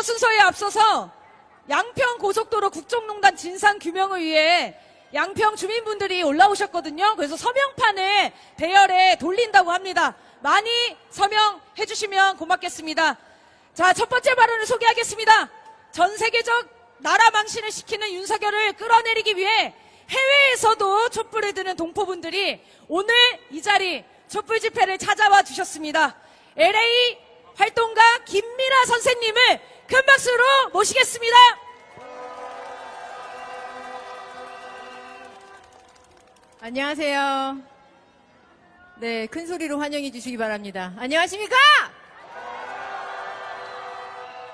첫 순서에 앞서서 양평 고속도로 국정농단 진상규명을 위해 양평 주민분들이 올라오셨거든요. 그래서 서명판을 대열에 돌린다고 합니다. 많이 서명해 주시면 고맙겠습니다. 자, 첫 번째 발언을 소개하겠습니다. 전 세계적 나라 망신을 시키는 윤석열을 끌어내리기 위해 해외에서도 촛불을 드는 동포분들이 오늘 이 자리 촛불 집회를 찾아와 주셨습니다. LA 활동가 김미라 선생님을 큰 박수로 모시겠습니다. 안녕하세요. 네, 큰 소리로 환영해 주시기 바랍니다. 안녕하십니까?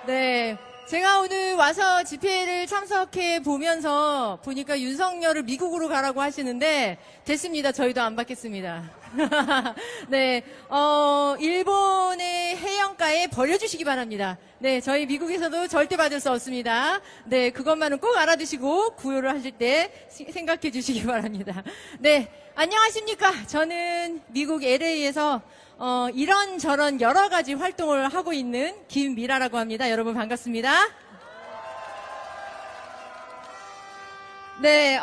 네, 제가 오늘 와서 집회를 참석해 보면서 보니까 윤석열을 미국으로 가라고 하시는데 됐습니다. 저희도 안 받겠습니다. 네, 일본의 해영가에 버려주시기 바랍니다. 네, 저희 미국에서도 절대 받을 수 없습니다. 네, 그것만은 꼭 알아두시고 구호를 하실 때 생각해 주시기 바랍니다. 네, 안녕하십니까? 저는 미국 LA에서 이런저런 여러 가지 활동을 하고 있는 김미라라고 합니다. 여러분 반갑습니다. 네,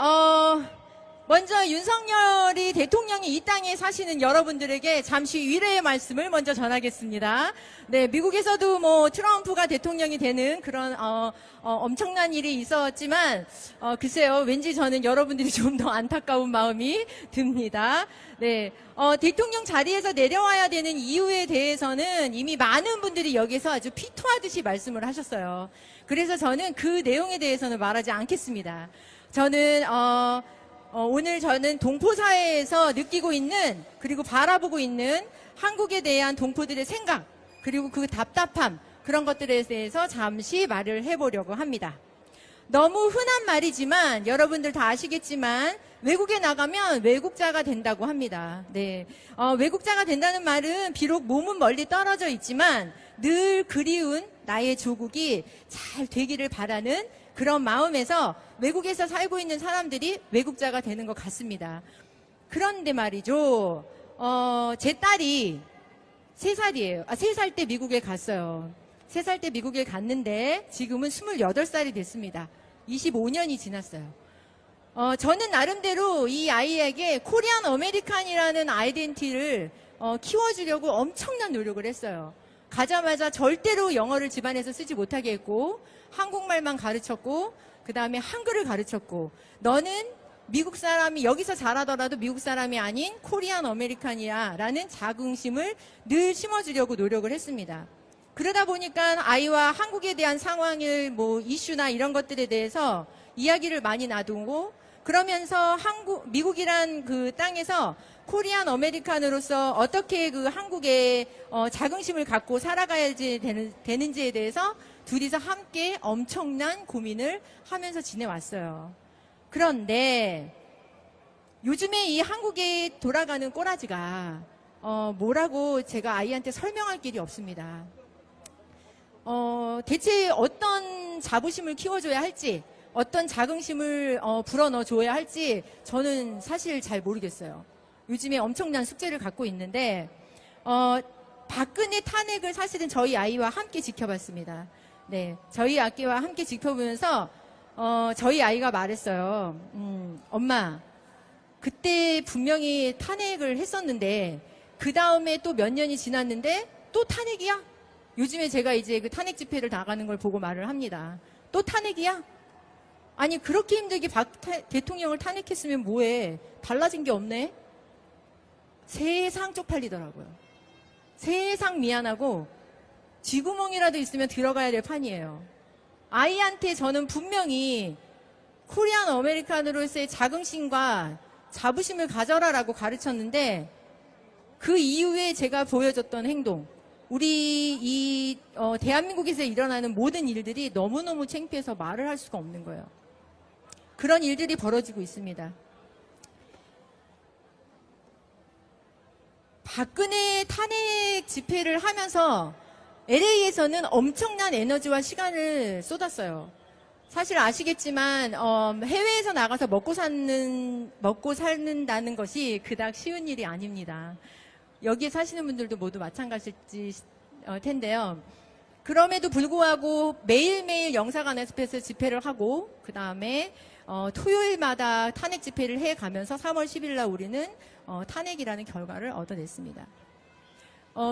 먼저 윤석열이 대통령이 이 땅에 사시는 여러분들에게 잠시 위로의 말씀을 먼저 전하겠습니다. 네, 미국에서도 뭐 트럼프가 대통령이 되는 그런 엄청난 일이 있었지만 글쎄요, 왠지 저는 여러분들이 좀 더 안타까운 마음이 듭니다. 네, 대통령 자리에서 내려와야 되는 이유에 대해서는 이미 많은 분들이 여기서 아주 피토하듯이 말씀을 하셨어요. 그래서 저는 그 내용에 대해서는 말하지 않겠습니다. 저는 오늘 저는 동포사회에서 느끼고 있는 그리고 바라보고 있는 한국에 대한 동포들의 생각 그리고 그 답답함 그런 것들에 대해서 잠시 말을 해보려고 합니다. 너무 흔한 말이지만 여러분들 다 아시겠지만 외국에 나가면 외국자가 된다고 합니다. 네, 외국자가 된다는 말은 비록 몸은 멀리 떨어져 있지만 늘 그리운 나의 조국이 잘 되기를 바라는 그런 마음에서 외국에서 살고 있는 사람들이 외국자가 되는 것 같습니다. 그런데 말이죠. 제 딸이 3살이에요. 3살 때 미국에 갔어요. 3살 때 미국에 갔는데 지금은 28살이 됐습니다. 25년이 지났어요. 저는 나름대로 이 아이에게 코리안 아메리칸이라는 아이덴티티를 키워주려고 엄청난 노력을 했어요. 가자마자 절대로 영어를 집안에서 쓰지 못하게 했고 한국말만 가르쳤고 그 다음에 한글을 가르쳤고 너는 미국 사람이 여기서 자라더라도 미국 사람이 아닌 코리안 아메리칸이야 라는 자긍심을 늘 심어주려고 노력을 했습니다. 그러다 보니까 아이와 한국에 대한 상황을 뭐 이슈나 이런 것들에 대해서 이야기를 많이 나누고 그러면서 미국이란 그 땅에서 코리안 아메리칸으로서 어떻게 그 한국의 자긍심을 갖고 살아가야지 되는지에 대해서 둘이서 함께 엄청난 고민을 하면서 지내왔어요. 그런데 요즘에 이 한국에 돌아가는 꼬라지가 뭐라고 제가 아이한테 설명할 길이 없습니다. 대체 어떤 자부심을 키워줘야 할지 어떤 자긍심을 불어넣어줘야 할지 저는 사실 잘 모르겠어요. 요즘에 엄청난 숙제를 갖고 있는데 박근혜 탄핵을 사실은 저희 아이와 함께 지켜봤습니다. 네, 저희 아기와 함께 지켜보면서 저희 아이가 말했어요. 엄마, 그때 분명히 탄핵을 했었는데 그 다음에 또 몇 년이 지났는데 또 탄핵이야? 요즘에 제가 이제 그 탄핵 집회를 나가는 걸 보고 말을 합니다. 또 탄핵이야? 아니 그렇게 힘들게 박 대통령을 탄핵했으면 뭐해? 달라진 게 없네? 세상 쪽팔리더라고요. 세상 미안하고 쥐구멍이라도 있으면 들어가야 될 판이에요. 아이한테 저는 분명히 코리안 아메리칸으로서의 자긍심과 자부심을 가져라라고 가르쳤는데 그 이후에 제가 보여줬던 행동 우리 대한민국에서 일어나는 모든 일들이 너무너무 창피해서 말을 할 수가 없는 거예요. 그런 일들이 벌어지고 있습니다. 박근혜 탄핵 집회를 하면서 LA에서는 엄청난 에너지와 시간을 쏟았어요. 사실 아시겠지만 해외에서 나가서 먹고 살는다는 것이 그닥 쉬운 일이 아닙니다. 여기에 사시는 분들도 모두 마찬가지일 텐데요. 그럼에도 불구하고 매일매일 영사관에서 집회를 하고 그 다음에 토요일마다 탄핵 집회를 해가면서 3월 10일 날 우리는 탄핵이라는 결과를 얻어냈습니다.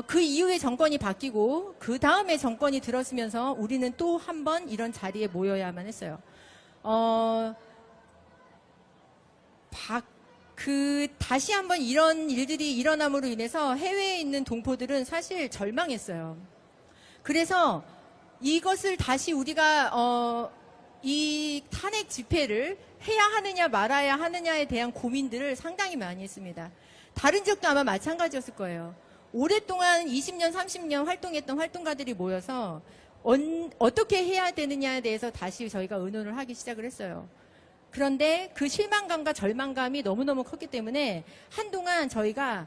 그 이후에 정권이 바뀌고 그 다음에 정권이 들었으면서 우리는 또 한 번 이런 자리에 모여야만 했어요. 다시 한번 이런 일들이 일어남으로 인해서 해외에 있는 동포들은 사실 절망했어요. 그래서 이것을 다시 우리가 이 탄핵 집회를 해야 하느냐 말아야 하느냐에 대한 고민들을 상당히 많이 했습니다. 다른 지역도 아마 마찬가지였을 거예요. 오랫동안 20년, 30년 활동했던 활동가들이 모여서 어떻게 해야 되느냐에 대해서 다시 저희가 의논을 하기 시작을 했어요. 그런데 그 실망감과 절망감이 너무너무 컸기 때문에 한동안 저희가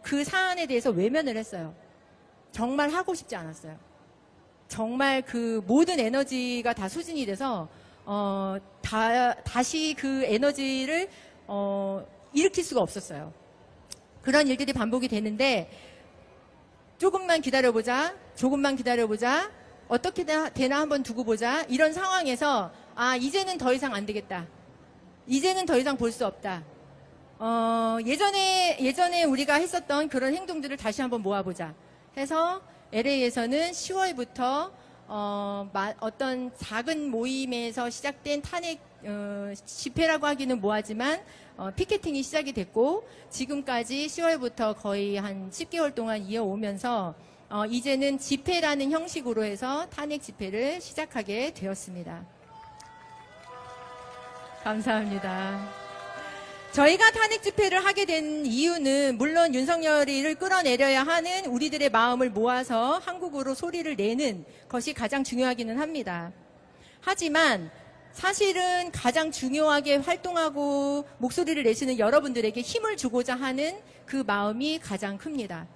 그 사안에 대해서 외면을 했어요. 정말 하고 싶지 않았어요. 정말 그 모든 에너지가 다 소진이 돼서 다시 그 에너지를 일으킬 수가 없었어요. 그런 일들이 반복이 되는데 조금만 기다려보자, 조금만 기다려보자, 어떻게 되나 한번 두고 보자, 이런 상황에서 이제는 더 이상 안 되겠다. 이제는 더 이상 볼 수 없다. 예전에 우리가 했었던 그런 행동들을 다시 한번 모아보자 해서 LA에서는 10월부터 어떤 작은 모임에서 시작된 탄핵 집회라고 하기는 뭐하지만 피켓팅이 시작이 됐고 지금까지 10월부터 거의 한 10개월 동안 이어오면서 이제는 집회라는 형식으로 해서 탄핵 집회를 시작하게 되었습니다. 감사합니다. 저희가 탄핵 집회를 하게 된 이유는 물론 윤석열이를 끌어내려야 하는 우리들의 마음을 모아서 한국으로 소리를 내는 것이 가장 중요하기는 합니다. 하지만 사실은 가장 중요하게 활동하고 목소리를 내시는 여러분들에게 힘을 주고자 하는 그 마음이 가장 큽니다.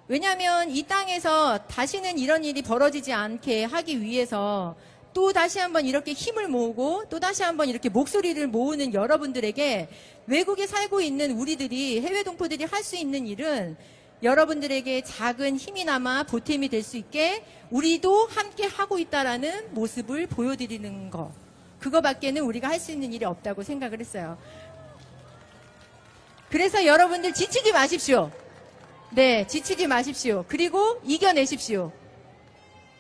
왜냐하면 이 땅에서 다시는 이런 일이 벌어지지 않게 하기 위해서 또 다시 한번 이렇게 힘을 모으고 또 다시 한번 이렇게 목소리를 모으는 여러분들에게 외국에 살고 있는 우리들이 해외 동포들이 할 수 있는 일은 여러분들에게 작은 힘이나마 보탬이 될 수 있게 우리도 함께 하고 있다라는 모습을 보여드리는 거, 그거밖에는 우리가 할 수 있는 일이 없다고 생각을 했어요. 그래서 여러분들 지치지 마십시오. 네, 지치지 마십시오. 그리고 이겨내십시오.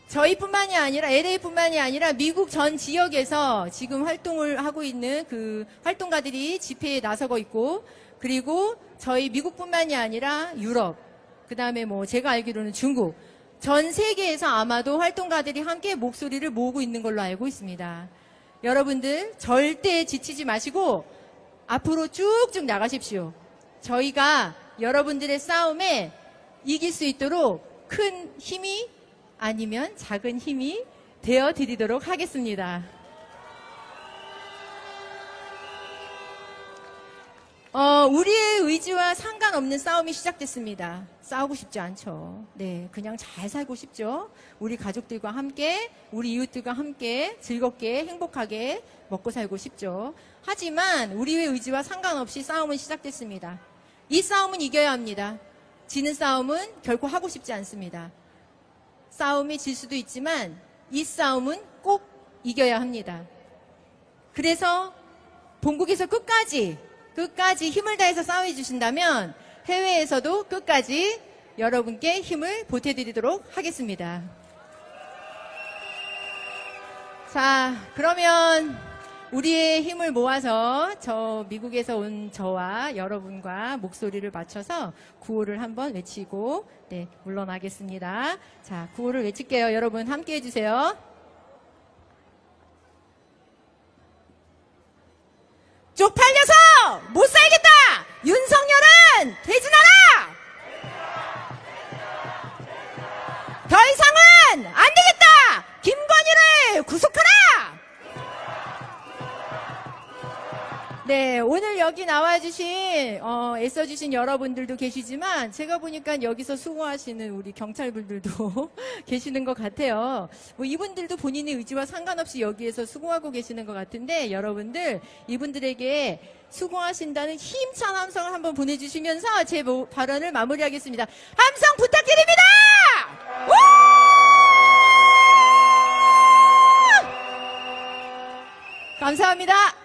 저희뿐만이 아니라 LA뿐만이 아니라 미국 전 지역에서 지금 활동을 하고 있는 그 활동가들이 집회에 나서고 있고, 그리고 저희 미국뿐만이 아니라 유럽, 그 다음에 뭐 제가 알기로는 중국, 전 세계에서 아마도 활동가들이 함께 목소리를 모으고 있는 걸로 알고 있습니다. 여러분들 절대 지치지 마시고 앞으로 쭉쭉 나가십시오. 저희가 여러분들의 싸움에 이길 수 있도록 큰 힘이 아니면 작은 힘이 되어 드리도록 하겠습니다. 우리의 의지와 상관없는 싸움이 시작됐습니다. 싸우고 싶지 않죠. 네, 그냥 잘 살고 싶죠. 우리 가족들과 함께, 우리 이웃들과 함께 즐겁게 행복하게 먹고 살고 싶죠. 하지만 우리의 의지와 상관없이 싸움은 시작됐습니다. 이 싸움은 이겨야 합니다. 지는 싸움은 결코 하고 싶지 않습니다. 싸움이 질 수도 있지만 이 싸움은 꼭 이겨야 합니다. 그래서 본국에서 끝까지 힘을 다해서 싸워 주신다면 해외에서도 끝까지 여러분께 힘을 보태드리도록 하겠습니다. 자, 그러면 우리의 힘을 모아서 저 미국에서 온 저와 여러분과 목소리를 맞춰서 구호를 한번 외치고 물러나겠습니다. 자, 구호를 외칠게요. 여러분 함께 해주세요. 쪽팔려서 못 살겠다! 윤석열은 퇴진하라! 더 이상은 안 되겠다! 김건희를 구속하라! 네, 오늘 여기 나와주신, 애써주신 여러분들도 계시지만, 제가 보니까 여기서 수고하시는 우리 경찰분들도 계시는 것 같아요. 뭐, 이분들도 본인의 의지와 상관없이 여기에서 수고하고 계시는 것 같은데, 여러분들, 이분들에게 수고하신다는 힘찬 함성을 한번 보내주시면서 제 발언을 마무리하겠습니다. 함성 부탁드립니다! 우! 감사합니다.